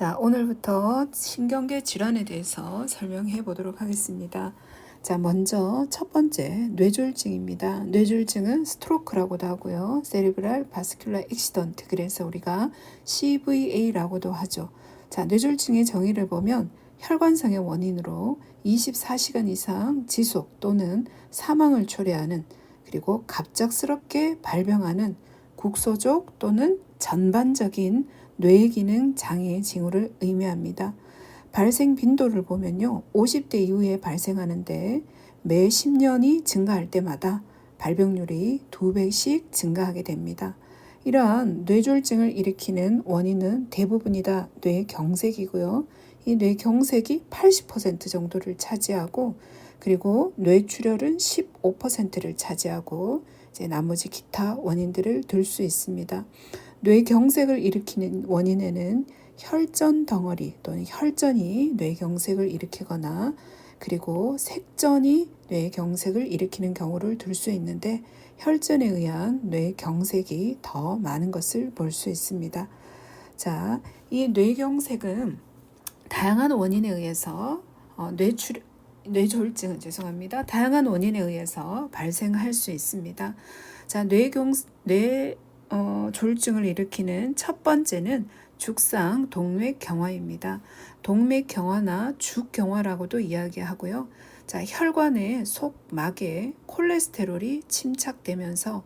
자, 오늘부터 신경계 질환에 대해서 설명해 보도록 하겠습니다. 자, 먼저 첫 번째 뇌졸중입니다. 뇌졸중은 스트로크라고도 하고요. 세리브랄 바스큘라 액시던트, 그래서 우리가 CVA라고도 하죠. 자, 뇌졸중의 정의를 보면 혈관성의 원인으로 24시간 이상 지속 또는 사망을 초래하는, 그리고 갑작스럽게 발병하는 국소적 또는 전반적인 뇌기능 장애의 징후를 의미합니다. 발생 빈도를 보면요, 50대 이후에 발생하는데 매 10년이 증가할 때마다 발병률이 2배씩 증가하게 됩니다. 이러한 뇌졸중을 일으키는 원인은 대부분이 다 뇌경색이고요. 이 뇌경색이 80% 정도를 차지하고, 그리고 뇌출혈은 15%를 차지하고, 이제 나머지 기타 원인들을 들 수 있습니다. 뇌경색을 일으키는 원인에는 혈전 덩어리 또는 혈전이 뇌경색을 일으키거나, 그리고 색전이 뇌경색을 일으키는 경우를 들 수 있는데, 혈전에 의한 뇌경색이 더 많은 것을 볼 수 있습니다. 자, 이 뇌경색은 다양한 원인에 의해서 뇌졸중은 다양한 원인에 의해서 발생할 수 있습니다. 자, 졸중을 일으키는 첫 번째는 죽상 동맥경화입니다. 동맥경화나 죽경화라고도 이야기하고요. 자, 혈관의 속막에 콜레스테롤이 침착되면서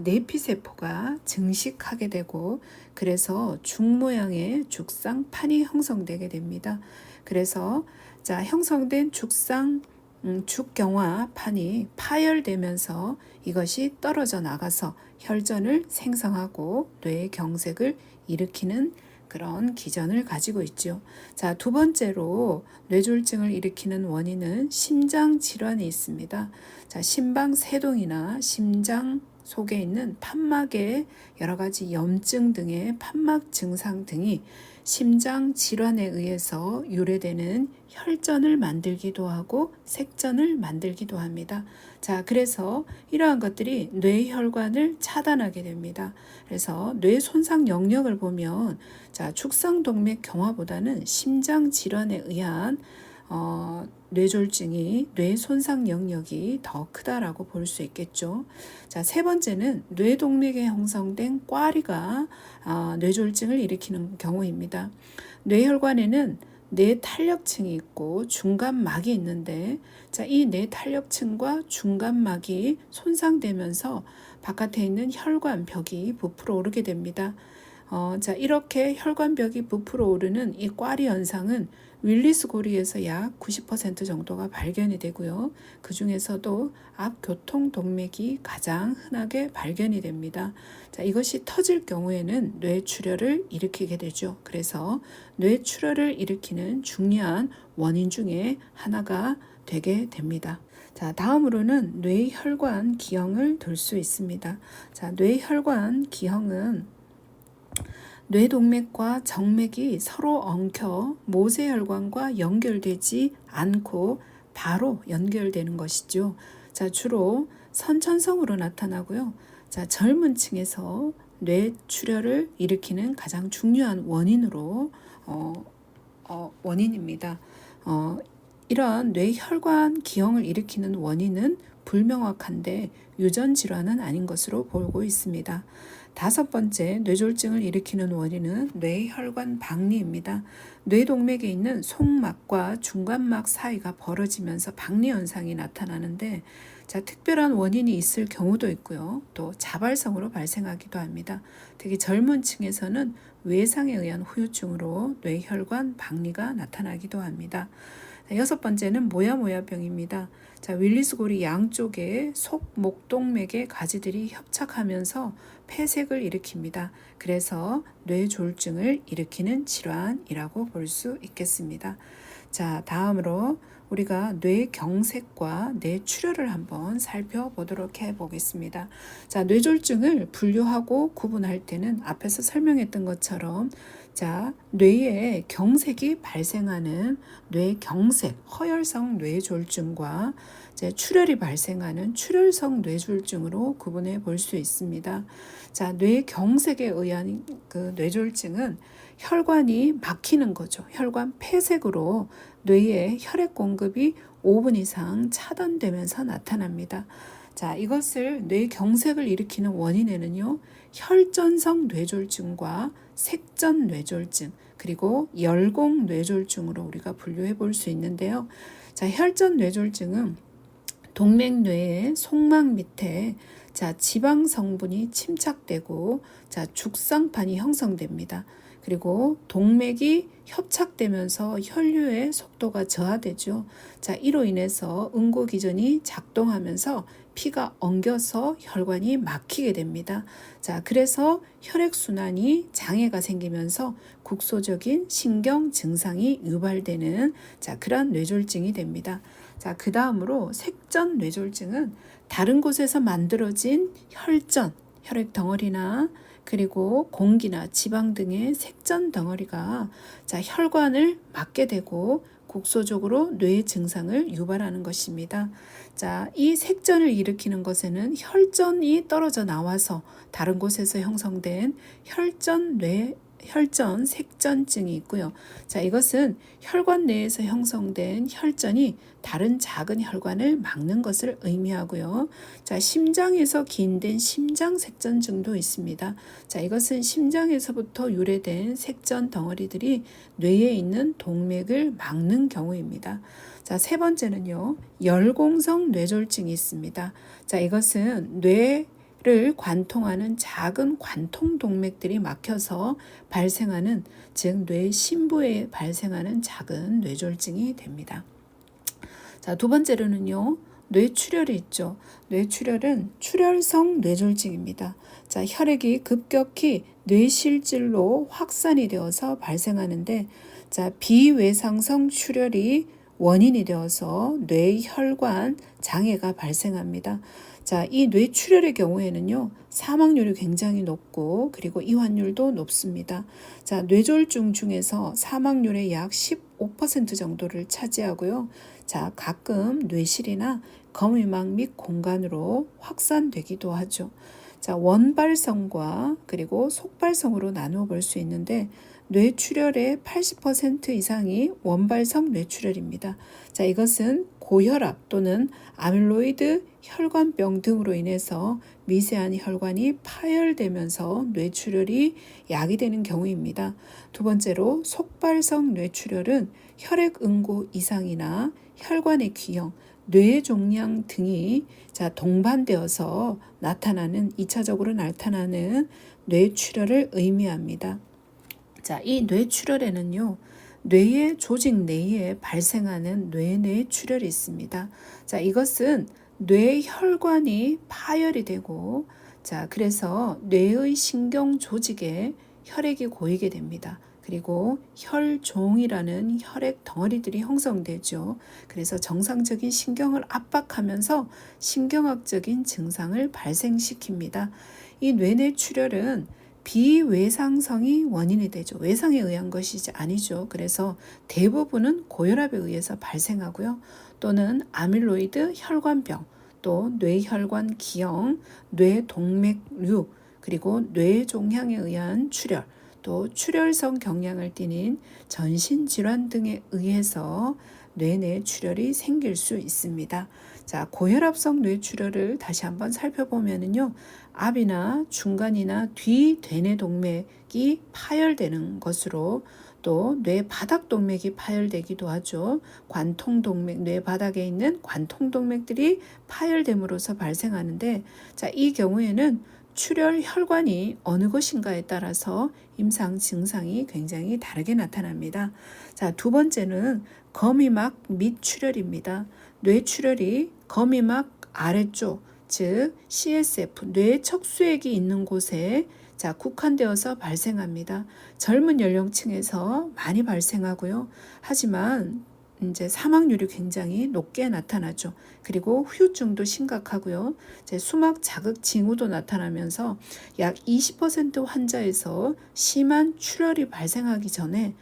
내피세포가 증식하게 되고, 그래서 죽 모양의 죽상판이 형성되게 됩니다. 그래서 형성된 죽경화판이 파열되면서 이것이 떨어져 나가서 혈전을 생성하고 뇌경색을 일으키는 그런 기전을 가지고 있죠. 자, 두 번째로 뇌졸중을 일으키는 원인은 심장 질환에 있습니다. 자, 심방세동이나 심장 속에 있는 판막의 여러 가지 염증 등의 판막 증상 등이 심장 질환에 의해서 유래되는 혈전을 만들기도 하고 색전을 만들기도 합니다. 자, 그래서 이러한 것들이 뇌혈관을 차단하게 됩니다. 그래서 뇌 손상 영역을 보면 죽상동맥 경화보다는 심장 질환에 의한 뇌졸중이 뇌 손상 영역이 더 크다라고 볼 수 있겠죠. 자, 세 번째는 뇌동맥에 형성된 꽈리가 뇌졸중을 일으키는 경우입니다. 뇌혈관에는 뇌탄력층이 있고 중간막이 있는데, 이 뇌탄력층과 중간막이 손상되면서 바깥에 있는 혈관벽이 부풀어 오르게 됩니다. 이렇게 혈관벽이 부풀어 오르는 이 꽈리 현상은 윌리스 고리에서 약 90% 정도가 발견이 되고요. 그 중에서도 앞교통 동맥이 가장 흔하게 발견이 됩니다. 이것이 터질 경우에는 뇌출혈을 일으키게 되죠. 그래서 뇌출혈을 일으키는 중요한 원인 중에 하나가 되게 됩니다. 자, 다음으로는 뇌혈관 기형을 들 수 있습니다. 자, 뇌혈관 기형은 뇌동맥과 정맥이 서로 엉켜 모세혈관과 연결되지 않고 바로 연결되는 것이죠. 자, 주로 선천성으로 나타나고요. 자, 젊은 층에서 뇌출혈을 일으키는 가장 중요한 원인으로 원인입니다. 이런 뇌혈관 기형을 일으키는 원인은 불명확한데 유전 질환은 아닌 것으로 보고 있습니다. 다섯 번째 뇌졸중을 일으키는 원인은 뇌혈관 박리입니다. 뇌동맥에 있는 속막과 중간막 사이가 벌어지면서 박리 현상이 나타나는데, 특별한 원인이 있을 경우도 있고요. 또 자발성으로 발생하기도 합니다. 특히 젊은 층에서는 외상에 의한 후유증으로 뇌혈관 박리가 나타나기도 합니다. 여섯 번째는 모야모야병입니다. 윌리스 고리 양쪽에 속목동맥의 가지들이 협착하면서 폐색을 일으킵니다. 그래서 뇌졸중을 일으키는 질환이라고 볼 수 있겠습니다. 자, 다음으로 우리가 뇌경색과 뇌출혈을 한번 살펴보도록 해보겠습니다. 자, 뇌졸중을 분류하고 구분할 때는 앞에서 설명했던 것처럼 뇌에 경색이 발생하는 뇌경색, 허혈성 뇌졸중과 출혈이 발생하는 출혈성 뇌졸중으로 구분해 볼 수 있습니다. 자, 뇌경색에 의한 그 뇌졸중은 혈관이 막히는 거죠. 혈관 폐색으로 뇌에 혈액 공급이 5분 이상 차단되면서 나타납니다. 자, 이것을 뇌경색을 일으키는 원인에는요, 혈전성 뇌졸중과 색전 뇌졸중, 그리고 열공 뇌졸중으로 우리가 분류해 볼 수 있는데요. 자, 혈전 뇌졸중은 동맥뇌의 속막 밑에 지방 성분이 침착되고 죽상판이 형성됩니다. 그리고 동맥이 협착되면서 혈류의 속도가 저하되죠. 이로 인해서 응고기전이 작동하면서 피가 엉겨서 혈관이 막히게 됩니다. 그래서 혈액순환이 장애가 생기면서 국소적인 신경 증상이 유발되는 그런 뇌졸중이 됩니다. 그 다음으로 색전 뇌졸중은 다른 곳에서 만들어진 혈전, 혈액 덩어리나 그리고 공기나 지방 등의 색전 덩어리가 혈관을 막게 되고 국소적으로 뇌 증상을 유발하는 것입니다. 이 색전을 일으키는 것에는 혈전이 떨어져 나와서 다른 곳에서 형성된 혈전 색전증이 있고요. 이것은 혈관 내에서 형성된 혈전이 다른 작은 혈관을 막는 것을 의미하고요. 심장에서 기인된 심장색전증도 있습니다. 이것은 심장에서부터 유래된 색전 덩어리들이 뇌에 있는 동맥을 막는 경우입니다. 세 번째는요, 열공성 뇌졸중이 있습니다. 이것은 뇌를 관통하는 작은 관통 동맥들이 막혀서 발생하는, 즉 뇌 심부에 발생하는 작은 뇌졸중이 됩니다. 두 번째로는요, 뇌출혈이 있죠. 뇌출혈은 출혈성 뇌졸중입니다. 혈액이 급격히 뇌실질로 확산이 되어서 발생하는데, 비외상성 출혈이 원인이 되어서 뇌혈관 장애가 발생합니다. 이 뇌출혈의 경우에는요, 사망률이 굉장히 높고 그리고 이환율도 높습니다. 뇌졸중 중에서 사망률의 약 15% 정도를 차지하고요. 가끔 뇌실이나 거미막 및 공간으로 확산되기도 하죠. 원발성과 그리고 속발성으로 나누어 볼 수 있는데, 뇌출혈의 80% 이상이 원발성 뇌출혈입니다. 이것은 고혈압 또는 아밀로이드 혈관병 등으로 인해서 미세한 혈관이 파열되면서 뇌출혈이 야기되는 경우입니다. 두 번째로 속발성 뇌출혈은 혈액 응고 이상이나 혈관의 기형, 뇌 종양 등이 동반되어서 나타나는 2차적으로 나타나는 뇌출혈을 의미합니다. 이 뇌출혈에는요, 뇌의 조직 내에 발생하는 뇌출혈이 있습니다. 이것은 뇌혈관이 파열이 되고, 그래서 뇌의 신경 조직에 혈액이 고이게 됩니다. 그리고 혈종이라는 혈액 덩어리들이 형성되죠. 그래서 정상적인 신경을 압박하면서 신경학적인 증상을 발생시킵니다. 이 뇌출혈은 비외상성이 원인이 되죠. 외상에 의한 것이 아니죠. 그래서 대부분은 고혈압에 의해서 발생하고요. 또는 아밀로이드 혈관병, 또 뇌혈관 기형, 뇌동맥류, 그리고 뇌종양에 의한 출혈, 또 출혈성 경향을 띠는 전신질환 등에 의해서 뇌출혈이 생길 수 있습니다. 고혈압성 뇌출혈을 다시 한번 살펴보면요, 앞이나 중간이나 뒤 대뇌 동맥이 파열되는 것으로, 또 뇌 바닥 동맥이 파열되기도 하죠. 관통 동맥, 뇌 바닥에 있는 관통 동맥들이 파열됨으로써 발생하는데, 이 경우에는 출혈 혈관이 어느 것인가에 따라서 임상 증상이 굉장히 다르게 나타납니다. 두 번째는 거미막 밑 출혈입니다. 뇌출혈이 거미막 아래쪽, 즉 CSF, 뇌 척수액이 있는 곳에 국한되어서 발생합니다. 젊은 연령층에서 많이 발생하고요. 하지만 이제 사망률이 굉장히 높게 나타나죠. 그리고 후유증도 심각하고요. 수막 자극 징후도 나타나면서 약 20% 환자에서 심한 출혈이 발생하기 전에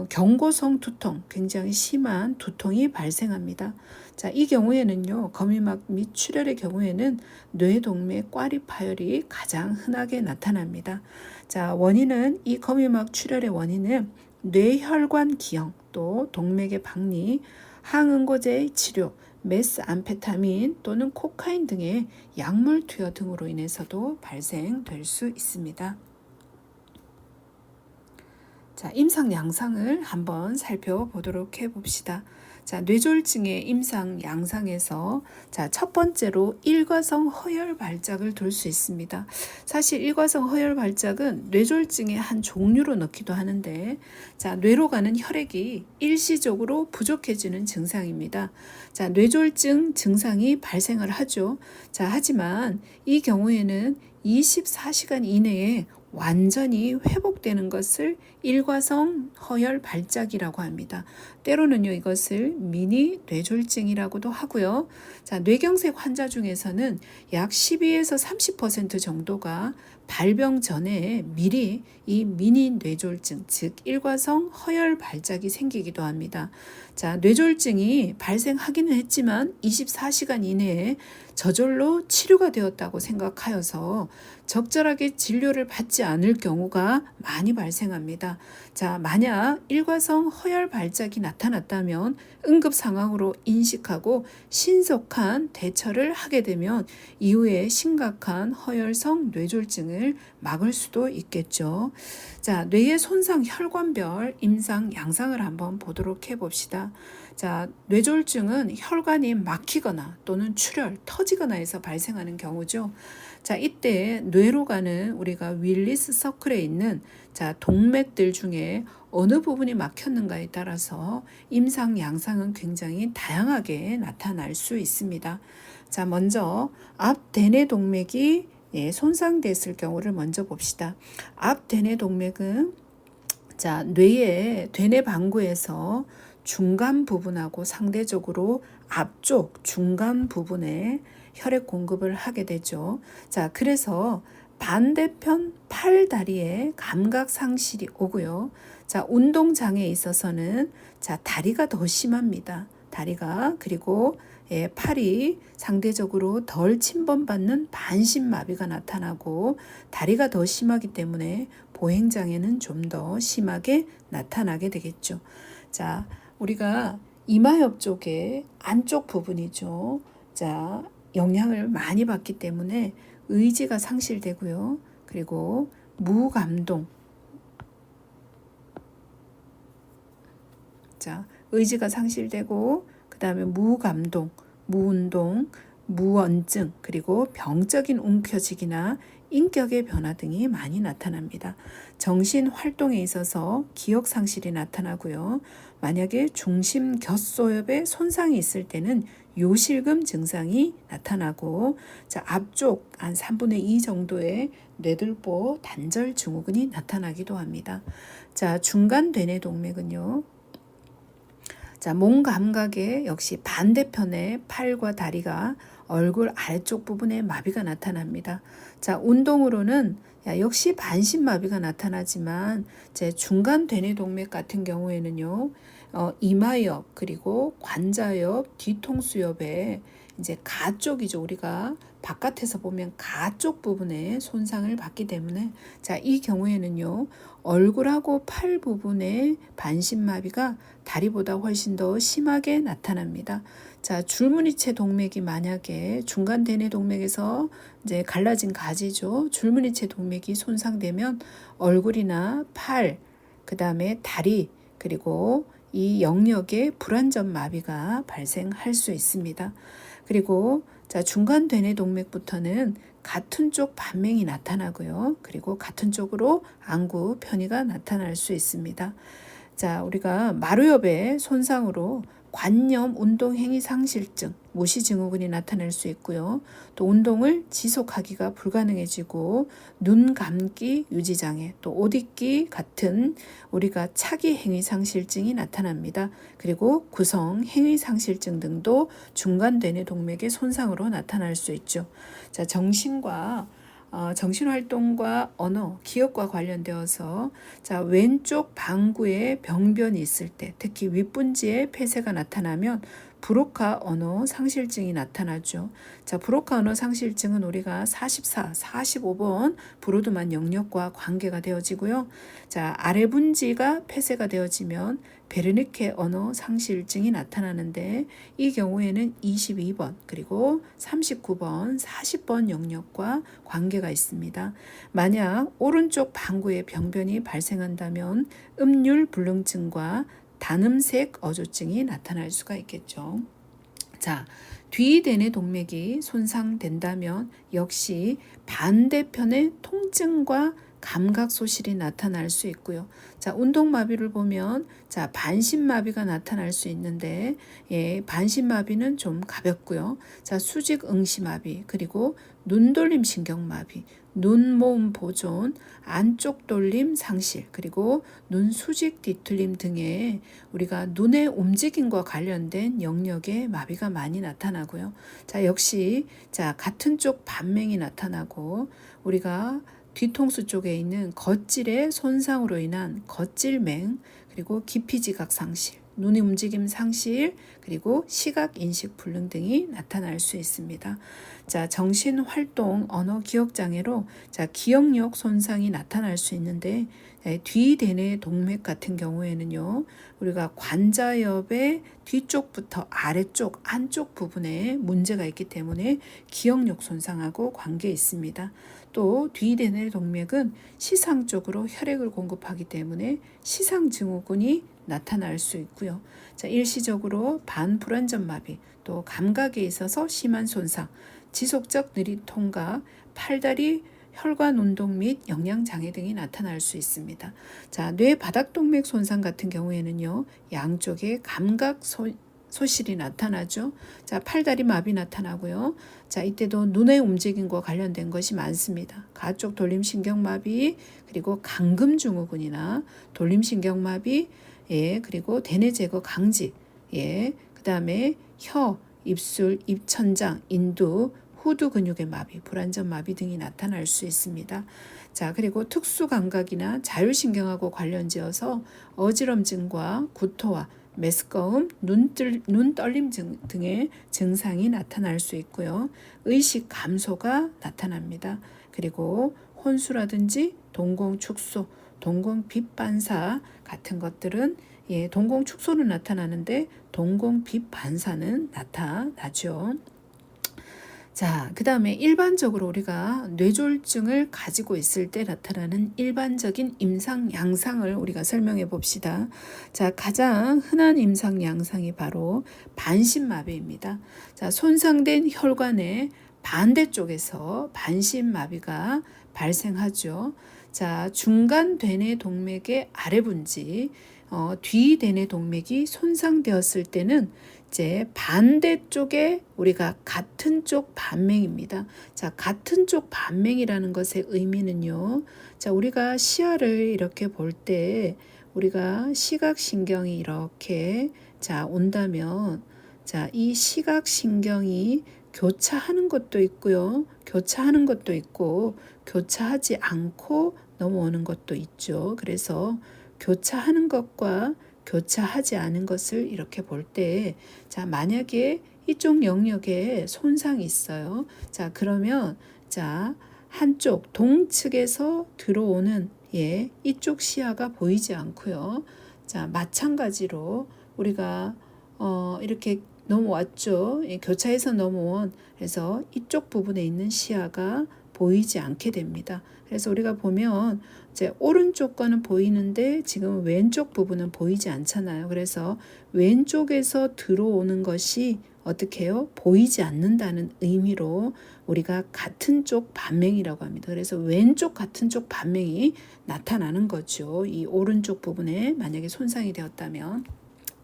경고성 두통, 굉장히 심한 두통이 발생합니다. 자, 이 경우에는요, 거미막 및 출혈의 경우에는 뇌동맥 꽈리 파열이 가장 흔하게 나타납니다. 자, 원인은 이 거미막 출혈의 원인은 뇌혈관 기형, 또 동맥의 박리, 항응고제의 치료, 메스암페타민 또는 코카인 등의 약물 투여 등으로 인해서도 발생될 수 있습니다. 자, 임상 양상을 한번 살펴보도록 해봅시다. 자, 뇌졸중의 임상 양상에서 자, 첫 번째로 일과성 허혈 발작을 둘 수 있습니다. 사실 일과성 허혈 발작은 뇌졸중의 한 종류로 넣기도 하는데, 자, 뇌로 가는 혈액이 일시적으로 부족해지는 증상입니다. 자, 뇌졸중 증상이 발생을 하죠. 자, 하지만 이 경우에는 24시간 이내에 완전히 회복되는 것을 일과성 허혈 발작이라고 합니다. 때로는요, 이것을 미니 뇌졸중이라고도 하고요. 자, 뇌경색 환자 중에서는 약 12에서 30% 정도가 발병 전에 미리 이 미니 뇌졸중, 즉 일과성 허혈 발작이 생기기도 합니다. 자, 뇌졸중이 발생하기는 했지만 24시간 이내에 저절로 치료가 되었다고 생각하여서 적절하게 진료를 받지 않을 경우가 많이 발생합니다. 자, 만약 일과성 허혈 발작이 나타났다면 응급 상황으로 인식하고 신속한 대처를 하게 되면 이후에 심각한 허혈성 뇌졸중을 막을 수도 있겠죠. 자, 뇌의 손상 혈관별 임상 양상을 한번 보도록 해봅시다. 자, 뇌졸중은 혈관이 막히거나 또는 출혈, 터지거나 해서 발생하는 경우죠. 자, 이때 뇌로 가는 우리가 윌리스 서클에 있는 자, 동맥들 중에 어느 부분이 막혔는가에 따라서 임상 양상은 굉장히 다양하게 나타날 수 있습니다. 자, 먼저 앞 대뇌 동맥이 손상됐을 경우를 먼저 봅시다. 앞 대뇌 동맥은 자, 뇌의 대뇌 방구에서 중간 부분하고 상대적으로 앞쪽 중간 부분에 혈액 공급을 하게 되죠. 자, 그래서 반대편 팔 다리에 감각 상실이 오고요. 자, 운동 장애에 있어서는 자, 다리가 더 심합니다. 다리가 그리고 팔이 상대적으로 덜 침범받는 반신마비가 나타나고 다리가 더 심하기 때문에 보행장애는 좀 더 심하게 나타나게 되겠죠. 자, 우리가 이마 옆쪽에 안쪽 부분이죠. 자, 영향을 많이 받기 때문에 의지가 상실되고요. 그리고 무감동. 자, 의지가 상실되고 그 다음에 무감동, 무운동, 무언증, 그리고 병적인 움켜쥐기나 인격의 변화 등이 많이 나타납니다. 정신 활동에 있어서 기억 상실이 나타나고요. 만약에 중심 겨소엽에 손상이 있을 때는 요실금 증상이 나타나고 자, 앞쪽 한 3분의 2 정도의 뇌들보 단절 증후군이 나타나기도 합니다. 자, 중간 대뇌 동맥은요. 자, 몸 감각에 역시 반대편에 팔과 다리가 얼굴 아래쪽 부분에 마비가 나타납니다. 자, 운동으로는 역시 반신마비가 나타나지만 제 중간 대뇌 동맥 같은 경우에는요. 이마옆 그리고 관자옆 뒤통수옆에 이제 가 쪽이죠. 우리가 바깥에서 보면 가 쪽 부분에 손상을 받기 때문에 자, 이 경우에는요. 얼굴하고 팔 부분의 반신마비가 다리보다 훨씬 더 심하게 나타납니다. 자, 줄무늬체 동맥이 만약에 중간 대뇌 동맥에서 이제 갈라진 가지죠. 줄무늬체 동맥이 손상되면 얼굴이나 팔, 그다음에 다리, 그리고 이 영역에 불안전 마비가 발생할 수 있습니다. 그리고 자, 중간 대뇌 동맥부터는 같은 쪽 반맹이 나타나고요. 그리고 같은 쪽으로 안구 편의가 나타날 수 있습니다. 자, 우리가 마루엽의 손상으로 관념 운동행위 상실증, 무시증후군이 나타날 수 있고요. 또 운동을 지속하기가 불가능해지고 눈 감기 유지장애, 또 옷 입기 같은 우리가 차기 행위 상실증이 나타납니다. 그리고 구성 행위 상실증 등도 중간 대뇌 동맥의 손상으로 나타날 수 있죠. 자, 정신과 정신활동과 언어, 기억과 관련되어서 자, 왼쪽 방구에 병변이 있을 때, 특히 윗분지에 폐쇄가 나타나면 브로카 언어 상실증이 나타나죠. 자, 브로카 언어 상실증은 우리가 44, 45번 브로드만 영역과 관계가 되어지고요. 자, 아래 분지가 폐쇄가 되어지면 베르니케 언어 상실증이 나타나는데 이 경우에는 22번 그리고 39번, 40번 영역과 관계가 있습니다. 만약 오른쪽 방구에 병변이 발생한다면 음률 불능증과 단음색 어조증이 나타날 수가 있겠죠. 자, 뒤대뇌 동맥이 손상된다면 역시 반대편의 통증과 감각 소실이 나타날 수 있고요. 자, 운동마비를 보면 자, 반신마비가 나타날 수 있는데 반신마비는 좀 가볍고요. 자, 수직응시마비 그리고 눈돌림 신경마비, 눈모음 보존, 안쪽 돌림 상실, 그리고 눈 수직 뒤틀림 등의 우리가 눈의 움직임과 관련된 영역의 마비가 많이 나타나고요. 자, 역시 자, 같은 쪽 반맹이 나타나고 우리가 뒤통수 쪽에 있는 겉질의 손상으로 인한 겉질맹, 그리고 기피지각 상실, 눈의 움직임 상실, 그리고 시각 인식 불능 등이 나타날 수 있습니다. 자, 정신활동 언어 기억 장애로 자, 기억력 손상이 나타날 수 있는데 뒤대뇌 동맥 같은 경우에는요, 우리가 관자엽의 뒤쪽부터 아래쪽 안쪽 부분에 문제가 있기 때문에 기억력 손상하고 관계 있습니다. 또 뒤대뇌 동맥은 시상 쪽으로 혈액을 공급하기 때문에 시상 증후군이 나타날 수 있고요. 자, 일시적으로 반불안전 마비, 또 감각에 있어서 심한 손상, 지속적 느린 통각, 팔다리 혈관 운동 및 영양 장애 등이 나타날 수 있습니다. 자, 뇌 바닥동맥 손상 같은 경우에는요, 양쪽에 감각 소실이 나타나죠. 자, 팔다리 마비 나타나고요. 자, 이때도 눈의 움직임과 관련된 것이 많습니다. 가쪽 돌림신경마비, 그리고 감금증후군이나 돌림신경마비, 그리고 대뇌 제거 강직, 그 다음에 혀, 입술, 입천장, 인두, 후두 근육의 마비, 불안전 마비 등이 나타날 수 있습니다. 자, 그리고 특수 감각이나 자율신경하고 관련지어서 어지럼증과 구토와 메스꺼움, 눈 떨림 등의 증상이 나타날 수 있고요. 의식 감소가 나타납니다. 그리고 혼수라든지 동공축소, 동공빛 반사 같은 것들은 동공축소는 나타나는데 동공빛 반사는 나타나죠. 자, 그 다음에 일반적으로 우리가 뇌졸중을 가지고 있을 때 나타나는 일반적인 임상 양상을 우리가 설명해 봅시다. 자, 가장 흔한 임상 양상이 바로 반신마비입니다. 자, 손상된 혈관의 반대쪽에서 반신마비가 발생하죠. 자, 중간 대뇌 동맥의 아래 분지, 뒤대뇌 동맥이 손상되었을 때는 이제 반대쪽에 우리가 같은 쪽 반맹입니다. 자, 같은 쪽 반맹이라는 것의 의미는요. 자, 우리가 시야를 이렇게 볼 때 우리가 시각신경이 이렇게 자, 온다면 자, 이 시각신경이 교차하는 것도 있고요. 교차하는 것도 있고 교차하지 않고 넘어오는 것도 있죠. 그래서 교차하는 것과 교차하지 않은 것을 이렇게 볼 때, 자, 만약에 이쪽 영역에 손상이 있어요. 자, 그러면, 자, 한쪽 동측에서 들어오는, 이쪽 시야가 보이지 않고요. 자, 마찬가지로 우리가, 이렇게 넘어왔죠. 교차해서 넘어온, 그래서 이쪽 부분에 있는 시야가 보이지 않게 됩니다. 그래서 우리가 보면 이제 오른쪽과는 보이는데 지금 왼쪽 부분은 보이지 않잖아요. 그래서 왼쪽에서 들어오는 것이 어떻게 해요? 보이지 않는다는 의미로 우리가 같은 쪽 반맹이라고 합니다. 그래서 왼쪽 같은 쪽 반맹이 나타나는 거죠. 이 오른쪽 부분에 만약에 손상이 되었다면.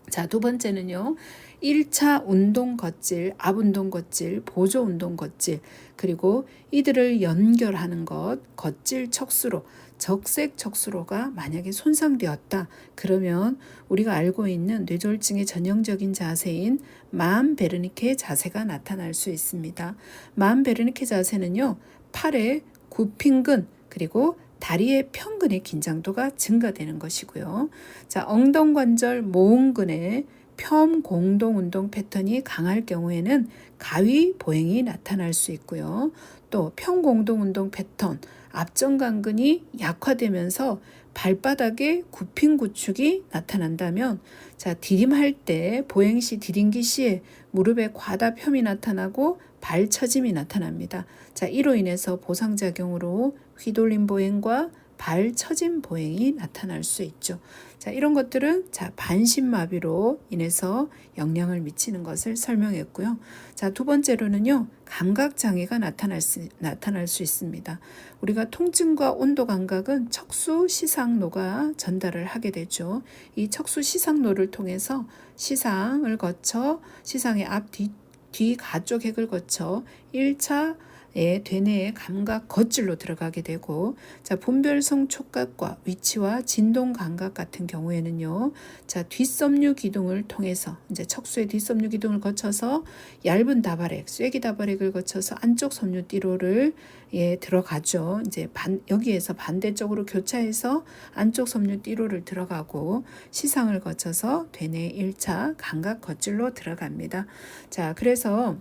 자, 두 번째는요. 1차 운동 겉질, 앞운동 겉질, 보조 운동 겉질, 그리고 이들을 연결하는 것, 겉질 척수로, 적색 척수로가 만약에 손상되었다. 그러면 우리가 알고 있는 뇌졸중의 전형적인 자세인 만 베르니케 자세가 나타날 수 있습니다. 만 베르니케 자세는요. 팔에 굽힌근 그리고 다리의 편근의 긴장도가 증가되는 것이고요. 자, 엉덩관절 모음근의 편공동운동 패턴이 강할 경우에는 가위 보행이 나타날 수 있고요. 또 편공동운동 패턴, 앞전간근이 약화되면서 발바닥에 굽힌 구축이 나타난다면, 자, 디딤할 때 보행 시 디딤기 시에 무릎에 과다염이 나타나고 발 처짐이 나타납니다. 자, 이로 인해서 보상작용으로 휘돌림 보행과 발 처짐 보행이 나타날 수 있죠. 자, 이런 것들은 반신마비로 인해서 영향을 미치는 것을 설명했고요. 자, 두 번째로는요, 감각장애가 나타날 수 있습니다. 우리가 통증과 온도 감각은 척수 시상노가 전달을 하게 되죠. 이 척수 시상노를 통해서 시상을 거쳐 시상의 뒤 가쪽핵을 거쳐 1차 되뇌의 감각 겉질로 들어가게 되고, 자, 분별성 촉각과 위치와 진동 감각 같은 경우에는요, 자, 뒷섬유 기둥을 통해서 이제 척수의 뒷섬유 기둥을 거쳐서 얇은 다발핵, 쐐기 다발핵을 거쳐서 안쪽 섬유 띠로를 들어가죠. 이제 여기에서 반대쪽으로 교차해서 안쪽 섬유 띠로를 들어가고 시상을 거쳐서 되뇌 1차 감각 겉질로 들어갑니다. 자, 그래서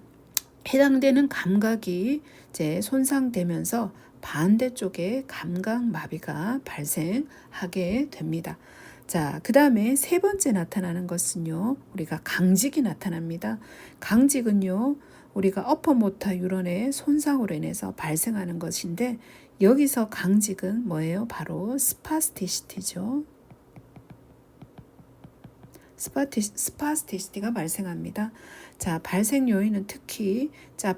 해당되는 감각이 이제 손상되면서 반대쪽에 감각 마비가 발생하게 됩니다. 자, 그 다음에 세 번째 나타나는 것은요, 우리가 강직이 나타납니다. 강직은요, 우리가 어퍼모터 뉴런의 손상으로 인해서 발생하는 것인데, 여기서 강직은 뭐예요? 바로 스파스티시티죠. 스파스티시티가 발생합니다. 자, 발생 요인은 특히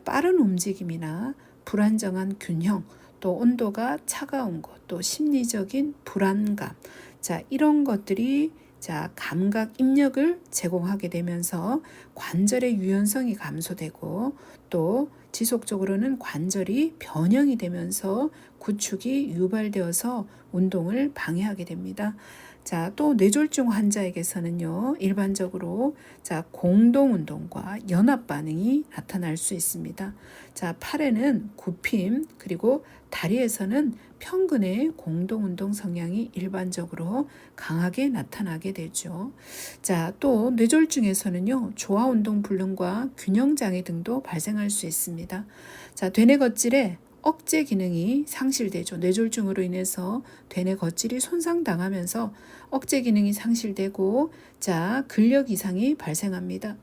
빠른 움직임이나 불안정한 균형, 또 온도가 차가운 것, 또 심리적인 불안감, 자, 이런 것들이 감각 입력을 제공하게 되면서 관절의 유연성이 감소되고, 또 지속적으로는 관절이 변형이 되면서 구축이 유발되어서 운동을 방해하게 됩니다. 자, 또 뇌졸중 환자에게서는요, 일반적으로 공동운동과 연합 반응이 나타날 수 있습니다. 자, 팔에는 굽힘, 그리고 다리에서는 편근의 공동운동 성향이 일반적으로 강하게 나타나게 되죠. 자, 또 뇌졸중에서는요, 조화운동 불능과 균형장애 등도 발생할 수 있습니다. 자, 되뇌 겉질에 억제 기능이 상실되죠. 뇌졸중으로 인해서 되뇌 겉질이 손상당하면서 억제 기능이 상실되고, 자, 근력 이상이 발생합니다.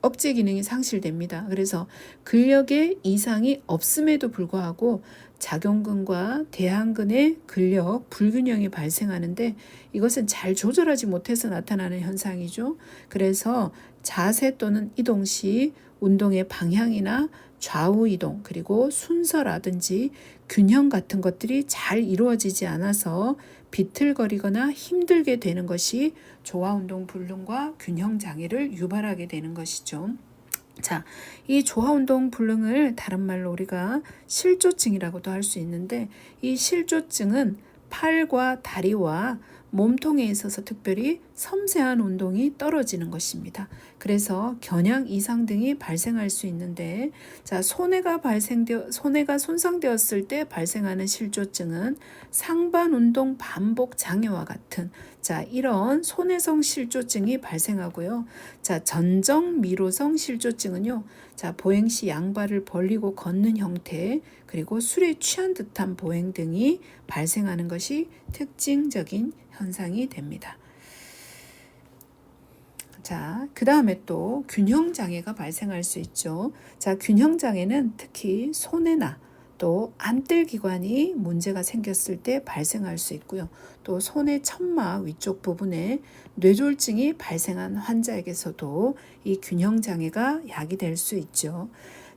억제 기능이 상실됩니다. 그래서 근력의 이상이 없음에도 불구하고 작용근과 대항근의 근력 불균형이 발생하는데, 이것은 잘 조절하지 못해서 나타나는 현상이죠. 그래서 자세 또는 이동 시 운동의 방향이나 좌우 이동, 그리고 순서라든지 균형 같은 것들이 잘 이루어지지 않아서 비틀거리거나 힘들게 되는 것이 조화운동 불능과 균형 장애를 유발하게 되는 것이죠. 자, 이 조화운동 불능을 다른 말로 우리가 실조증이라고도 할 수 있는데, 이 실조증은 팔과 다리와 몸통에 있어서 특별히 섬세한 운동이 떨어지는 것입니다. 그래서 겨냥 이상 등이 발생할 수 있는데, 자, 손해가 손상되었을 때 발생하는 실조증은 상반 운동 반복 장애와 같은 이런 손해성 실조증이 발생하고요. 자, 전정 미로성 실조증은요, 보행 시 양발을 벌리고 걷는 형태, 그리고 술에 취한 듯한 보행 등이 발생하는 것이 특징적인 현상이 됩니다. 자, 그 다음에 또 균형장애가 발생할 수 있죠. 자, 균형장애는 특히 손해나 또 안뜰기관이 문제가 생겼을 때 발생할 수 있고요. 또 손의 천막 위쪽 부분에 뇌졸중이 발생한 환자에게서도 이 균형장애가 야기될 수 있죠.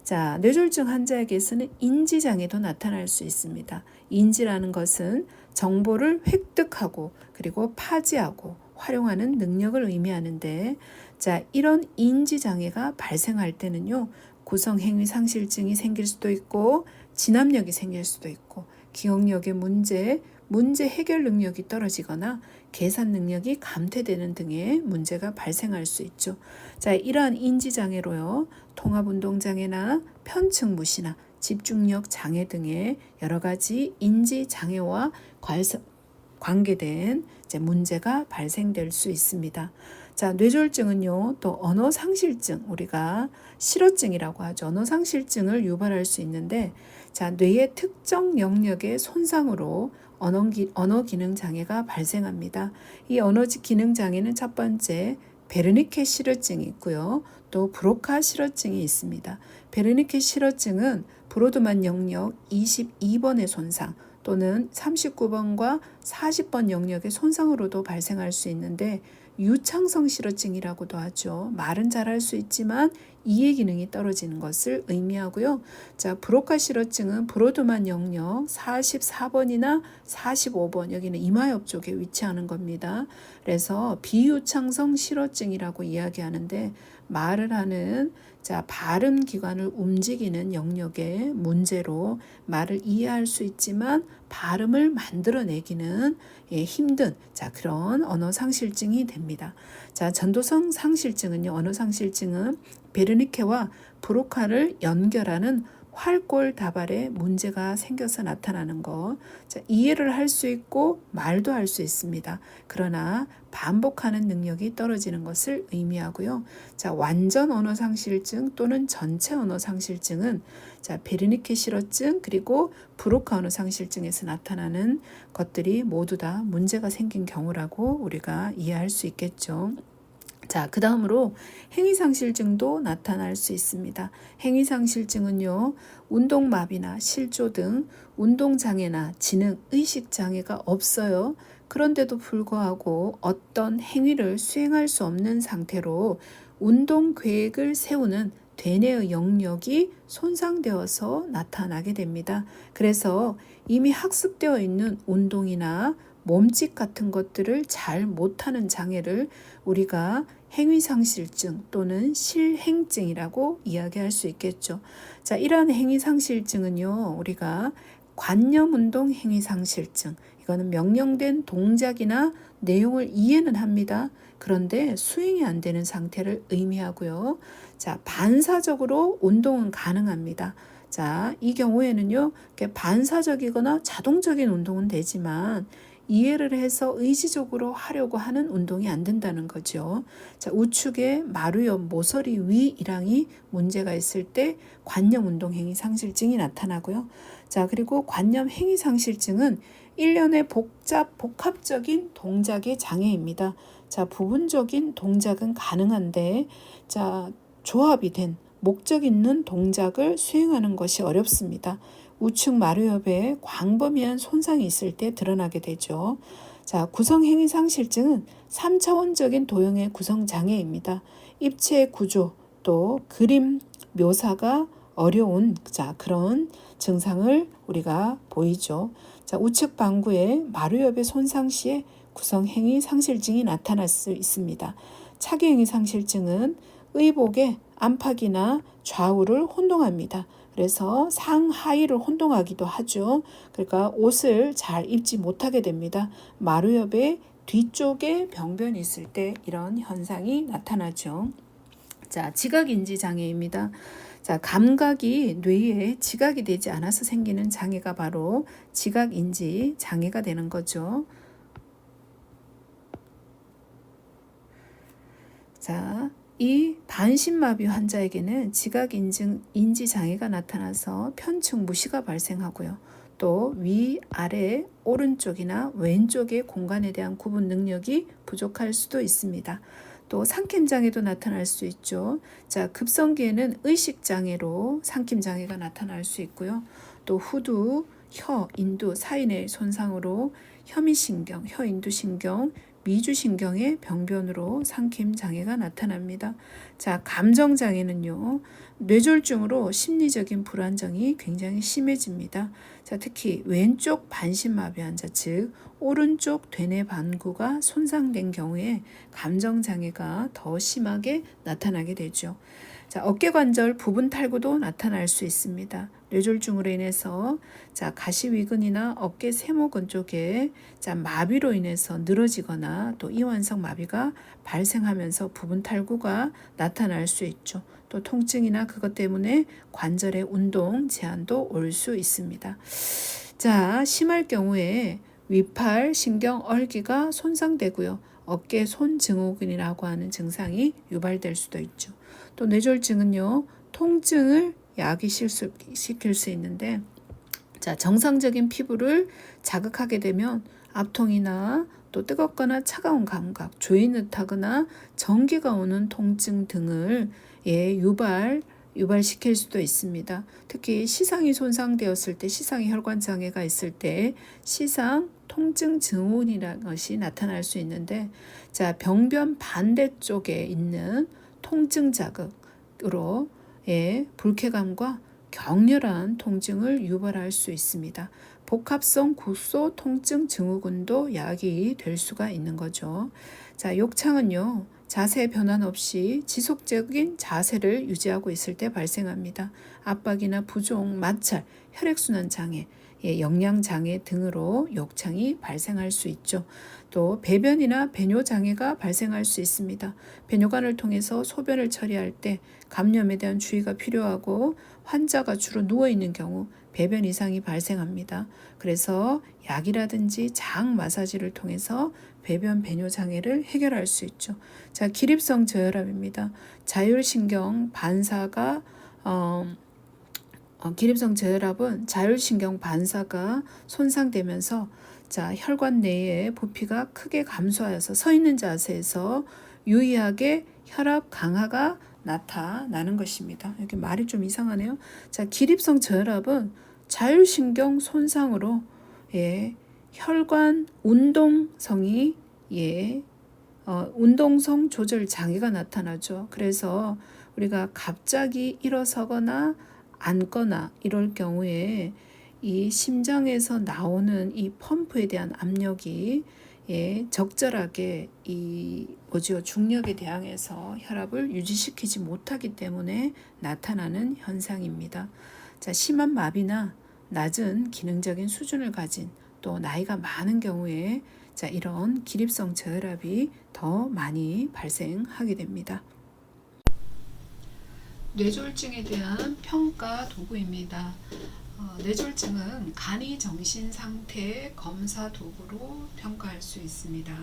자, 뇌졸중 환자에게서는 인지장애도 나타날 수 있습니다. 인지라는 것은 정보를 획득하고 그리고 파지하고 활용하는 능력을 의미하는데, 자, 이런 인지장애가 발생할 때는요, 구성행위 상실증이 생길 수도 있고 진압력이 생길 수도 있고 기억력의 문제 해결 능력이 떨어지거나 계산 능력이 감퇴되는 등의 문제가 발생할 수 있죠. 자, 이러한 인지장애로요, 통합운동장애나 편측무시나 집중력 장애 등의 여러 가지 인지 장애와 관계된 문제가 발생될 수 있습니다. 자, 뇌졸중은요, 또 언어상실증, 우리가 실어증이라고 하죠. 언어상실증을 유발할 수 있는데, 자, 뇌의 특정 영역의 손상으로 언어 기능 장애가 발생합니다. 이 언어 기능 장애는 첫 번째 베르니케 실어증이 있고요. 또 브로카 실어증이 있습니다. 베르니케 실어증은 브로드만 영역 22번의 손상 또는 39번과 40번 영역의 손상으로도 발생할 수 있는데 유창성 실어증이라고도 하죠. 말은 잘할 수 있지만 이해 기능이 떨어지는 것을 의미하고요. 자, 브로카 실어증은 브로드만 영역 44번이나 45번, 여기는 이마 옆쪽에 위치하는 겁니다. 그래서 비유창성 실어증이라고 이야기하는데 말을 하는 발음 기관을 움직이는 영역의 문제로 말을 이해할 수 있지만 발음을 만들어내기는 힘든 그런 언어 상실증이 됩니다. 자, 전도성 상실증은요, 언어 상실증은 베르니케와 브로카를 연결하는 활골 다발에 문제가 생겨서 나타나는 것. 자, 이해를 할 수 있고 말도 할 수 있습니다. 그러나 반복하는 능력이 떨어지는 것을 의미하고요. 자, 완전 언어 상실증 또는 전체 언어 상실증은 베르니케 실어증 그리고 브로카 언어 상실증에서 나타나는 것들이 모두 다 문제가 생긴 경우라고 우리가 이해할 수 있겠죠. 자, 그 다음으로 행위상실증도 나타날 수 있습니다. 행위상실증은요, 운동마비나 실조 등 운동장애나 지능, 의식장애가 없어요. 그런데도 불구하고 어떤 행위를 수행할 수 없는 상태로 운동 계획을 세우는 대뇌의 영역이 손상되어서 나타나게 됩니다. 그래서 이미 학습되어 있는 운동이나 몸짓 같은 것들을 잘 못하는 장애를 우리가 행위상실증 또는 실행증이라고 이야기할 수 있겠죠. 자, 이러한 행위상실증은요, 우리가 관념운동 행위상실증, 이거는 명령된 동작이나 내용을 이해는 합니다. 그런데 수행이 안 되는 상태를 의미하고요. 자, 반사적으로 운동은 가능합니다. 자, 이 경우에는요, 반사적이거나 자동적인 운동은 되지만 이해를 해서 의지적으로 하려고 하는 운동이 안 된다는 거죠. 자, 우측에 마루옆 모서리 위 일항이 문제가 있을 때 관념 운동 행위 상실증이 나타나고요. 자, 그리고 관념 행위 상실증은 일련의 복합적인 동작의 장애입니다. 자, 부분적인 동작은 가능한데, 자, 조합이 된 목적 있는 동작을 수행하는 것이 어렵습니다. 우측 마루엽에 광범위한 손상이 있을 때 드러나게 되죠. 자, 구성행위 상실증은 3차원적인 도형의 구성장애입니다. 입체의 구조 또 그림 묘사가 어려운 그런 증상을 우리가 보이죠. 자, 우측 방구의 마루엽의 손상 시에 구성행위 상실증이 나타날 수 있습니다. 차기행위 상실증은 의복의 안팎이나 좌우를 혼동합니다. 그래서 상하의를 혼동하기도 하죠. 그러니까 옷을 잘 입지 못하게 됩니다. 마루엽의 뒤쪽에 병변이 있을 때 이런 현상이 나타나죠. 자, 지각인지 장애입니다. 자, 감각이 뇌에 지각이 되지 않아서 생기는 장애가 바로 지각인지 장애가 되는 거죠. 자, 이 반신마비 환자에게는 지각인지 장애가 나타나서 편측 무시가 발생하고요. 또 위, 아래, 오른쪽이나 왼쪽의 공간에 대한 구분 능력이 부족할 수도 있습니다. 또 상킴장애도 나타날 수 있죠. 자, 급성기에는 의식장애로 상킴장애가 나타날 수 있고요. 또 후두, 혀, 인두, 사인의 손상으로 혀미신경, 혀인두신경, 미주신경의 병변으로 상킴장애가 나타납니다. 자, 감정장애는요, 뇌졸중으로 심리적인 불안정이 굉장히 심해집니다. 자, 특히 왼쪽 반신마비 환자, 즉 오른쪽 대뇌 반구가 손상된 경우에 감정장애가 더 심하게 나타나게 되죠. 자, 어깨관절 부분 탈구도 나타날 수 있습니다. 뇌졸중으로 인해서 가시위근이나 어깨 세모근 쪽에 마비로 인해서 늘어지거나 또 이완성 마비가 발생하면서 부분 탈구가 나타날 수 있죠. 또 통증이나 그것 때문에 관절의 운동 제한도 올 수 있습니다. 심할 경우에 위팔 신경 얼기가 손상되고요. 어깨 손증후군이라고 하는 증상이 유발될 수도 있죠. 또 뇌졸중은요, 통증을 야기시킬 수 있는데, 정상적인 피부를 자극하게 되면 압통이나 또 뜨겁거나 차가운 감각, 조이듯하거나 전기가 오는 통증 등을 유발시킬 수도 있습니다. 특히 시상이 손상되었을 때, 시상의 혈관 장애가 있을 때 시상 통증 증후군이라는 것이 나타날 수 있는데, 병변 반대쪽에 있는 통증 자극으로 불쾌감과 격렬한 통증을 유발할 수 있습니다. 복합성 국소 통증 증후군도 야기될 수가 있는 거죠. 욕창은요, 자세 변환 없이 지속적인 자세를 유지하고 있을 때 발생합니다. 압박이나 부종, 마찰, 혈액순환 장애, 영양 장애 등으로 욕창이 발생할 수 있죠. 또 배변이나 배뇨 장애가 발생할 수 있습니다. 배뇨관을 통해서 소변을 처리할 때 감염에 대한 주의가 필요하고, 환자가 주로 누워 있는 경우 배변 이상이 발생합니다. 그래서 약이라든지 장 마사지를 통해서 배변 배뇨 장애를 해결할 수 있죠. 기립성 저혈압입니다. 자율신경 반사가 기립성 저혈압은 자율신경 반사가 손상되면서 혈관 내의 부피가 크게 감소하여서 서 있는 자세에서 유의하게 혈압 강화가 나타나는 것입니다. 여기 말이 좀 이상하네요. 기립성 저혈압은 자율신경 손상으로 혈관 운동성이 운동성 조절 장애가 나타나죠. 그래서 우리가 갑자기 일어서거나 앉거나 이럴 경우에 이 심장에서 나오는 이 펌프에 대한 압력이 적절하게 중력에 대항해서 혈압을 유지시키지 못하기 때문에 나타나는 현상입니다. 심한 마비나 낮은 기능적인 수준을 가진, 또 나이가 많은 경우에 이런 기립성 저혈압이 더 많이 발생하게 됩니다. 뇌졸중에 대한 평가 도구입니다. 뇌졸중은 간이 정신 상태 검사 도구로 평가할 수 있습니다.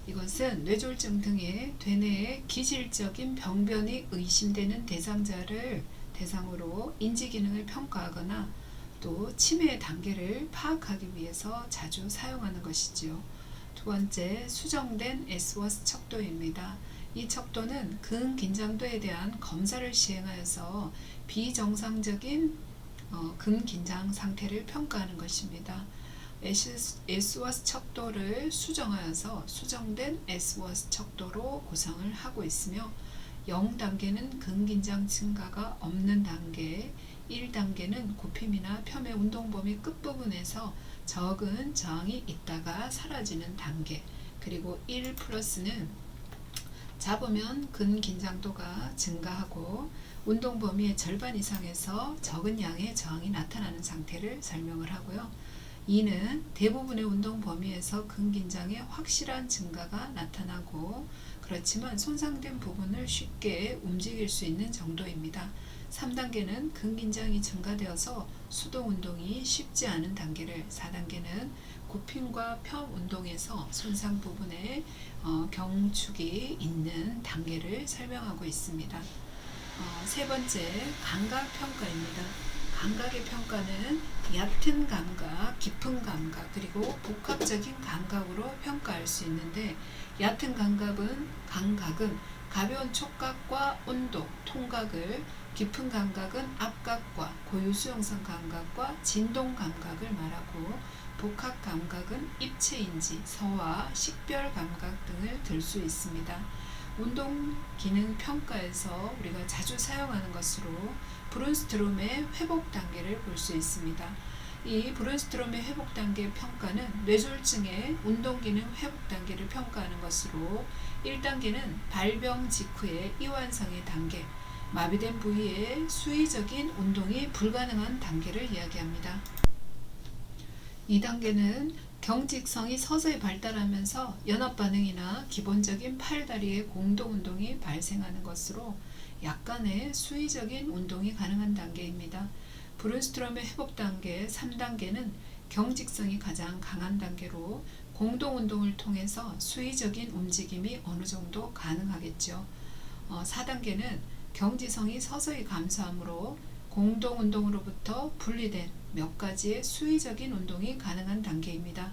이것은 뇌졸중 등의 되뇌의 기질적인 병변이 의심되는 대상자를 대상으로 인지 기능을 평가하거나 또 치매 단계를 파악하기 위해서 자주 사용하는 것이지요. 두 번째, 수정된 에스워스 척도입니다. 이 척도는 근긴장도에 대한 검사를 시행하여서 비정상적인 근긴장 상태를 평가하는 것입니다. 에스워스 척도를 수정하여서 수정된 에스워스 척도로 구성을 하고 있으며, 0단계는 근긴장 증가가 없는 단계, 1단계는 굽힘이나 폄의 운동 범위 끝부분에서 적은 저항이 있다가 사라지는 단계, 그리고 1+는 잡으면 근긴장도가 증가하고 운동 범위의 절반 이상에서 적은 양의 저항이 나타나는 상태를 설명을 하고요. 2는 대부분의 운동 범위에서 근긴장의 확실한 증가가 나타나고, 그렇지만 손상된 부분을 쉽게 움직일 수 있는 정도입니다. 3단계는 근긴장이 증가되어서 수동 운동이 쉽지 않은 단계를, 4단계는 굽힘과 펴 운동에서 손상 부분에 경축이 있는 단계를 설명하고 있습니다. 세 번째, 감각 평가입니다. 감각의 평가는 얕은 감각, 깊은 감각, 그리고 복합적인 감각으로 평가할 수 있는데, 얕은 감각은 가벼운 촉각과 온도, 통각을, 깊은 감각은 압각과 고유 수용성 감각과 진동 감각을 말하고, 복합 감각은 입체인지, 서와 식별 감각 등을 들 수 있습니다. 운동 기능 평가에서 우리가 자주 사용하는 것으로 브룬스트롬의 회복 단계를 볼 수 있습니다. 이 브룬스트롬의 회복 단계 평가는 뇌졸중의 운동 기능 회복 단계를 평가하는 것으로, 1단계는 발병 직후의 이완성의 단계, 마비된 부위에 수의적인 운동이 불가능한 단계를 이야기합니다. 2단계는 경직성이 서서히 발달하면서 연합반응이나 기본적인 팔다리의 공동운동이 발생하는 것으로 약간의 수의적인 운동이 가능한 단계입니다. 브룬스트롬의 회복 단계 3단계는 경직성이 가장 강한 단계로 공동운동을 통해서 수의적인 움직임이 어느 정도 가능하겠죠. 4단계는 경지성이 서서히 감소하므로 공동운동으로부터 분리된 몇 가지의 수의적인 운동이 가능한 단계입니다.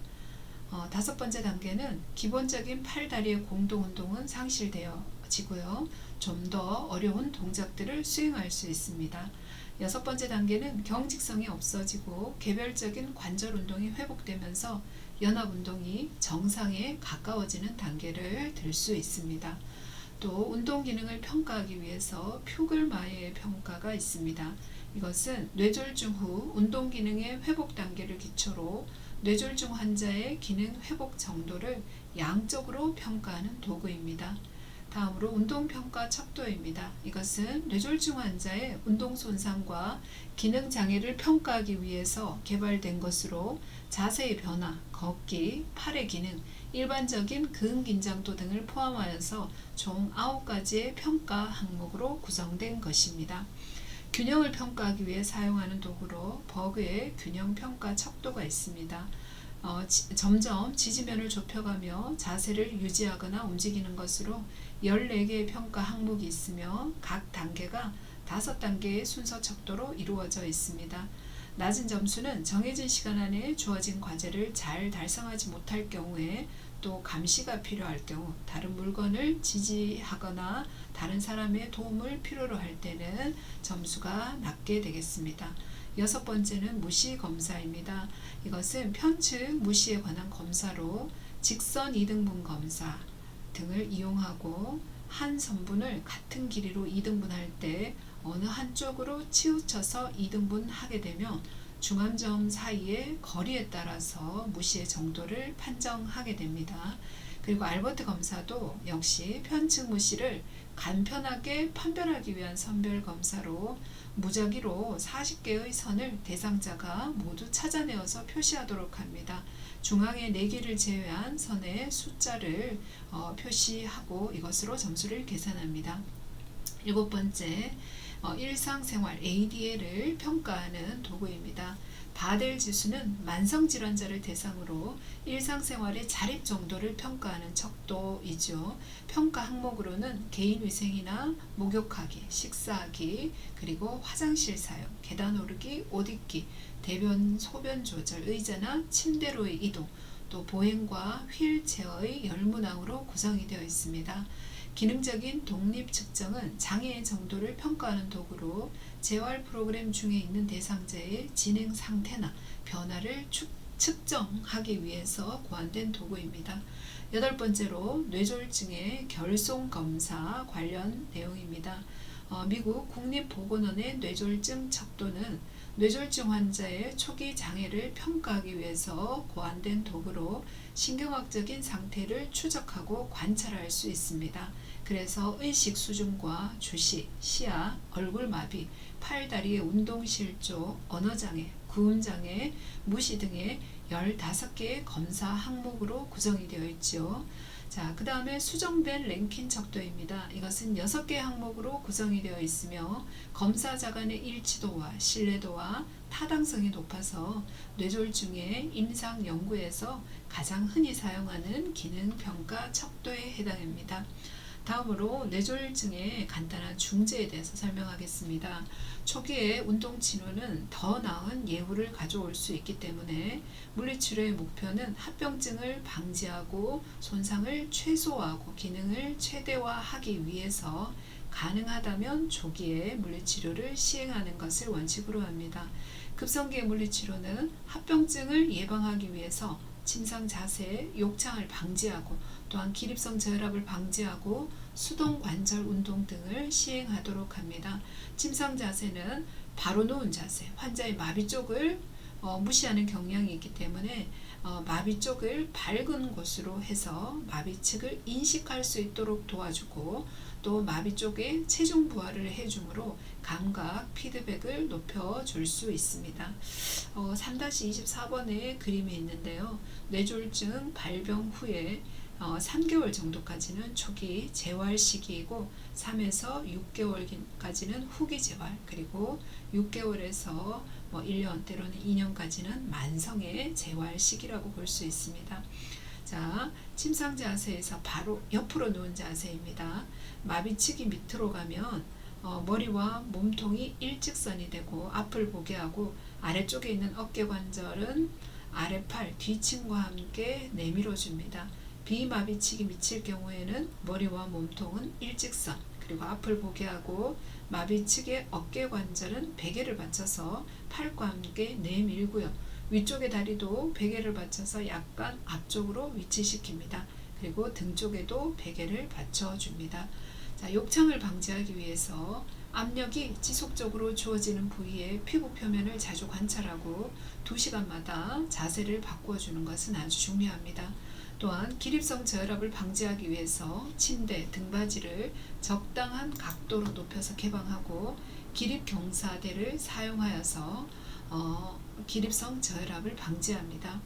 5번째 단계는 기본적인 팔다리의 공동운동은 상실되어지고요. 좀 더 어려운 동작들을 수행할 수 있습니다. 6번째 단계는 경직성이 없어지고 개별적인 관절 운동이 회복되면서 연합운동이 정상에 가까워지는 단계를 들 수 있습니다. 또 운동 기능을 평가하기 위해서 퓨글마이의 평가가 있습니다. 이것은 뇌졸중 후 운동 기능의 회복 단계를 기초로 뇌졸중 환자의 기능 회복 정도를 양적으로 평가하는 도구입니다. 다음으로 운동평가 척도입니다. 이것은 뇌졸중 환자의 운동 손상과 기능 장애를 평가하기 위해서 개발된 것으로 자세의 변화, 걷기, 팔의 기능, 일반적인 근긴장도 등을 포함하여서 총 9가지의 평가 항목으로 구성된 것입니다. 균형을 평가하기 위해 사용하는 도구로 버그의 균형평가 척도가 있습니다. 점점 지지면을 좁혀가며 자세를 유지하거나 움직이는 것으로 14개의 평가 항목이 있으며 각 단계가 5단계의 순서 척도로 이루어져 있습니다. 낮은 점수는 정해진 시간 안에 주어진 과제를 잘 달성하지 못할 경우에 또 감시가 필요할 경우 다른 물건을 지지하거나 다른 사람의 도움을 필요로 할 때는 점수가 낮게 되겠습니다. 6번째는 무시 검사입니다. 이것은 편측 무시에 관한 검사로 직선 2등분 검사 등을 이용하고 한 선분을 같은 길이로 2등분할 때 어느 한쪽으로 치우쳐서 2등분하게 되면 중앙점 사이의 거리에 따라서 무시의 정도를 판정하게 됩니다. 그리고 알버트 검사도 역시 편측 무시를 간편하게 판별하기 위한 선별 검사로 무작위로 40개의 선을 대상자가 모두 찾아내어서 표시하도록 합니다. 중앙의 4개를 제외한 선의 숫자를 표시하고 이것으로 점수를 계산합니다. 7번째, 일상생활 ADL을 평가하는 도구입니다. 바델 지수는 만성질환자를 대상으로 일상생활의 자립 정도를 평가하는 척도이죠. 평가 항목으로는 개인위생이나 목욕하기, 식사하기, 그리고 화장실 사용, 계단 오르기, 옷 입기, 대변, 소변 조절, 의자나 침대로의 이동, 또 보행과 휠체어의 열문항으로 구성이 되어 있습니다. 기능적인 독립 측정은 장애의 정도를 평가하는 도구로 재활 프로그램 중에 있는 대상자의 진행 상태나 변화를 측정하기 위해서 고안된 도구입니다. 8번째로 뇌졸중의 결손검사 관련 내용입니다. 미국 국립보건원의 뇌졸중 척도는 뇌졸중 환자의 초기 장애를 평가하기 위해서 고안된 도구로 신경학적인 상태를 추적하고 관찰할 수 있습니다. 그래서 의식 수준과 주시, 시야, 얼굴마비, 팔다리의 운동실조, 언어장애, 구음장애, 무시 등의 15개의 검사 항목으로 구성이 되어 있죠. 자, 그 다음에 수정된 랭킨 척도입니다. 이것은 6개 항목으로 구성이 되어 있으며 검사자 간의 일치도와 신뢰도와 타당성이 높아서 뇌졸중의 임상 연구에서 가장 흔히 사용하는 기능평가 척도에 해당합니다. 다음으로 뇌졸중의 간단한 중재에 대해서 설명하겠습니다. 초기에 운동치료는 더 나은 예후를 가져올 수 있기 때문에 물리치료의 목표는 합병증을 방지하고 손상을 최소화하고 기능을 최대화하기 위해서 가능하다면 초기에 물리치료를 시행하는 것을 원칙으로 합니다. 급성기의 물리치료는 합병증을 예방하기 위해서 침상 자세, 욕창을 방지하고 또한 기립성 저혈압을 방지하고 수동 관절 운동 등을 시행하도록 합니다. 침상 자세는 바로 누운 자세, 환자의 마비 쪽을 무시하는 경향이 있기 때문에 마비 쪽을 밝은 곳으로 해서 마비 측을 인식할 수 있도록 도와주고 또 마비 쪽에 체중 부하를 해주므로 감각 피드백을 높여줄 수 있습니다. 3-24번의 그림이 있는데요. 뇌졸중 발병 후에 3개월 정도까지는 초기 재활 시기이고 3에서 6개월까지는 후기 재활, 그리고 6개월에서 1년 때로는 2년까지는 만성의 재활 시기라고 볼 수 있습니다. 자, 침상 자세에서 바로 옆으로 누운 자세입니다. 마비측이 밑으로 가면 머리와 몸통이 일직선이 되고 앞을 보게 하고 아래쪽에 있는 어깨 관절은 아래팔 뒤층과 함께 내밀어 줍니다. 비마비측이 미칠 경우에는 머리와 몸통은 일직선, 그리고 앞을 보게 하고 마비측의 어깨 관절은 베개를 받쳐서 팔과 함께 내밀고요. 위쪽의 다리도 베개를 받쳐서 약간 앞쪽으로 위치시킵니다. 그리고 등 쪽에도 베개를 받쳐줍니다. 자, 욕창을 방지하기 위해서 압력이 지속적으로 주어지는 부위의 피부 표면을 자주 관찰하고 2시간마다 자세를 바꿔주는 것은 아주 중요합니다. 또한 기립성 저혈압을 방지하기 위해서 침대, 등받이를 적당한 각도로 높여서 개방하고 기립경사대를 사용하여서 기립성 저혈압을 방지합니다.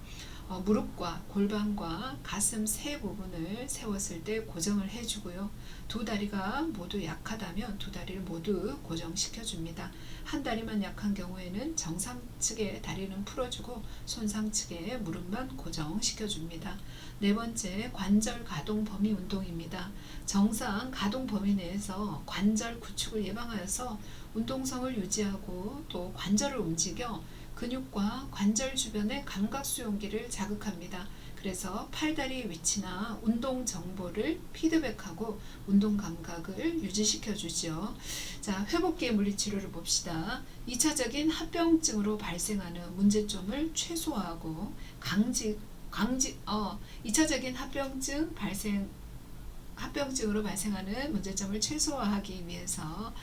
무릎과 골반과 가슴 세 부분을 세웠을 때 고정을 해주고요. 두 다리가 모두 약하다면 두 다리를 모두 고정시켜 줍니다. 한 다리만 약한 경우에는 정상 측의 다리는 풀어주고 손상 측의 무릎만 고정시켜 줍니다. 네 번째, 관절 가동 범위 운동입니다. 정상 가동 범위 내에서 관절 구축을 예방하여서 운동성을 유지하고 또 관절을 움직여 근육과 관절 주변의 감각 수용기를 자극합니다. 그래서 팔다리의 위치나 운동 정보를 피드백하고 운동 감각을 유지시켜 주죠. 자, 회복기의 물리치료를 봅시다. 2차적인 합병증으로 발생하는 문제점을 최소화하고 2차적인 합병증으로 발생하는 문제점을 최소화하기 위해서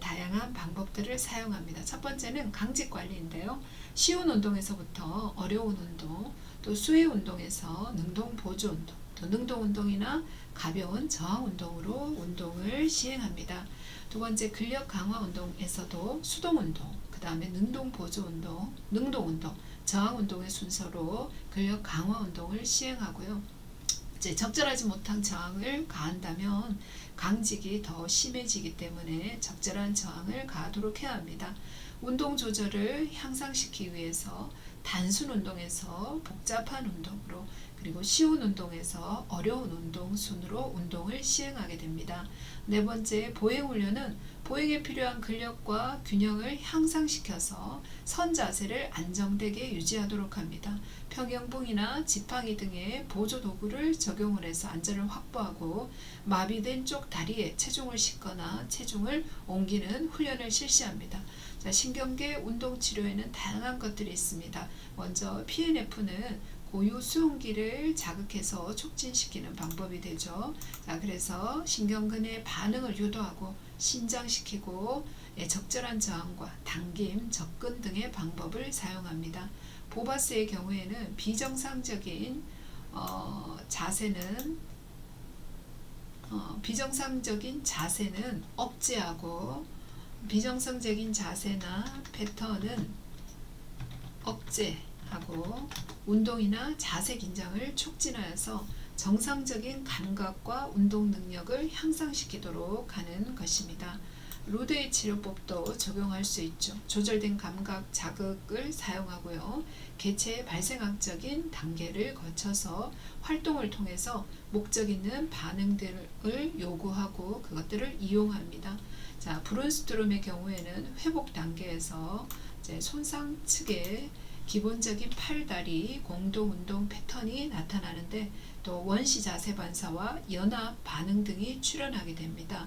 다양한 방법들을 사용합니다. 첫 번째는 강직 관리인데요. 쉬운 운동에서부터 어려운 운동, 또 수혜 운동에서 능동 보조 운동, 또 능동 운동이나 가벼운 저항 운동으로 운동을 시행합니다. 두 번째, 근력 강화 운동에서도 수동 운동, 그 다음에 능동 보조 운동, 능동 운동, 저항 운동의 순서로 근력 강화 운동을 시행하고요. 이제 적절하지 못한 저항을 가한다면 강직이 더 심해지기 때문에 적절한 저항을 가하도록 해야 합니다. 운동 조절을 향상시키기 위해서 단순 운동에서 복잡한 운동으로, 그리고 쉬운 운동에서 어려운 운동 순으로 운동을 시행하게 됩니다. 네 번째, 보행훈련은 보행에 필요한 근력과 균형을 향상시켜서 선 자세를 안정되게 유지하도록 합니다. 평형봉이나 지팡이 등의 보조 도구를 적용을 해서 안전을 확보하고 마비된 쪽 다리에 체중을 싣거나 체중을 옮기는 훈련을 실시합니다. 자, 신경계 운동 치료에는 다양한 것들이 있습니다. 먼저 PNF는 고유 수용기를 자극해서 촉진시키는 방법이 되죠. 자, 그래서 신경근의 반응을 유도하고 신장시키고 적절한 저항과 당김, 접근 등의 방법을 사용합니다. 보바스의 경우에는 비정상적인 자세는 억제하고 비정상적인 자세나 패턴은 억제하고 운동이나 자세 긴장을 촉진하여서 정상적인 감각과 운동 능력을 향상시키도록 하는 것입니다. 로드의 치료법도 적용할 수 있죠. 조절된 감각 자극을 사용하고요. 개체의 발생학적인 단계를 거쳐서 활동을 통해서 목적 있는 반응들을 요구하고 그것들을 이용합니다. 자, 브룬스트롬의 경우에는 회복 단계에서 이제 손상 측의 기본적인 팔다리 공동 운동 패턴이 나타나는데 또 원시 자세 반사와 연합 반응 등이 출현하게 됩니다.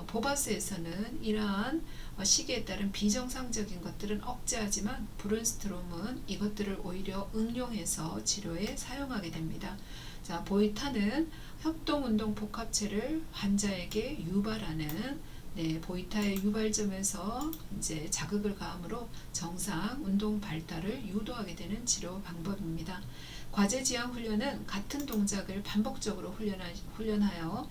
보바스에서는 이러한 시기에 따른 비정상적인 것들은 억제하지만 브룬스트롬은 이것들을 오히려 응용해서 치료에 사용하게 됩니다. 자, 보이타는 협동운동 복합체를 환자에게 유발하는 네, 보이타의 유발점에서 이제 자극을 가함으로 정상 운동 발달을 유도하게 되는 치료 방법입니다. 과제지향 훈련은 같은 동작을 반복적으로 훈련하여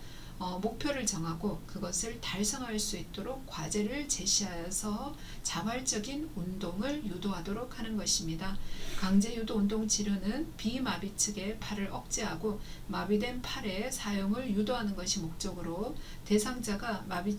목표를 정하고 그것을 달성할 수 있도록 과제를 제시하여서 자발적인 운동을 유도하도록 하는 것입니다. 강제유도 운동 치료는 비마비 측의 팔을 억제하고 마비된 팔의 사용을 유도하는 것이 목적으로 대상자가 마비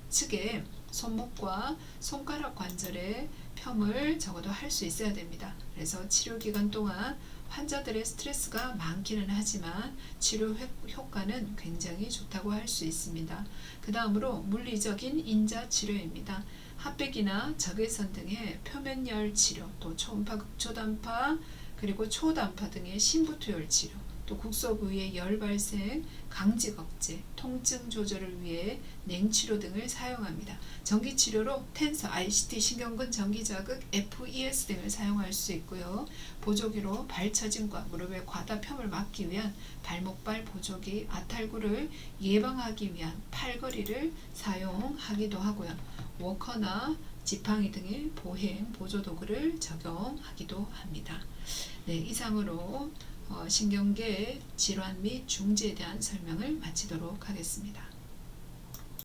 측의 손목과 손가락 관절의 펴을 적어도 할 수 있어야 됩니다. 그래서 치료 기간 동안 환자들의 스트레스가 많기는 하지만 치료 효과는 굉장히 좋다고 할 수 있습니다. 그 다음으로 물리적인 인자 치료입니다. 핫팩이나 적외선 등의 표면열 치료, 또 초음파, 극초단파, 그리고 초단파 등의 심부투열 치료, 또 국소 부위의 열 발생, 강직 억제, 통증 조절을 위해 냉치료 등을 사용합니다. 전기치료로 텐서, ICT, 신경근 전기자극, FES 등을 사용할 수 있고요. 보조기로 발처짐과 무릎의 과다 펴을 막기 위한 발목발 보조기, 아탈구를 예방하기 위한 팔걸이를 사용하기도 하고요. 워커나 지팡이 등의 보행 보조도구를 적용하기도 합니다. 네, 이상으로 신경계 질환 및 중지에 대한 설명을 마치도록 하겠습니다.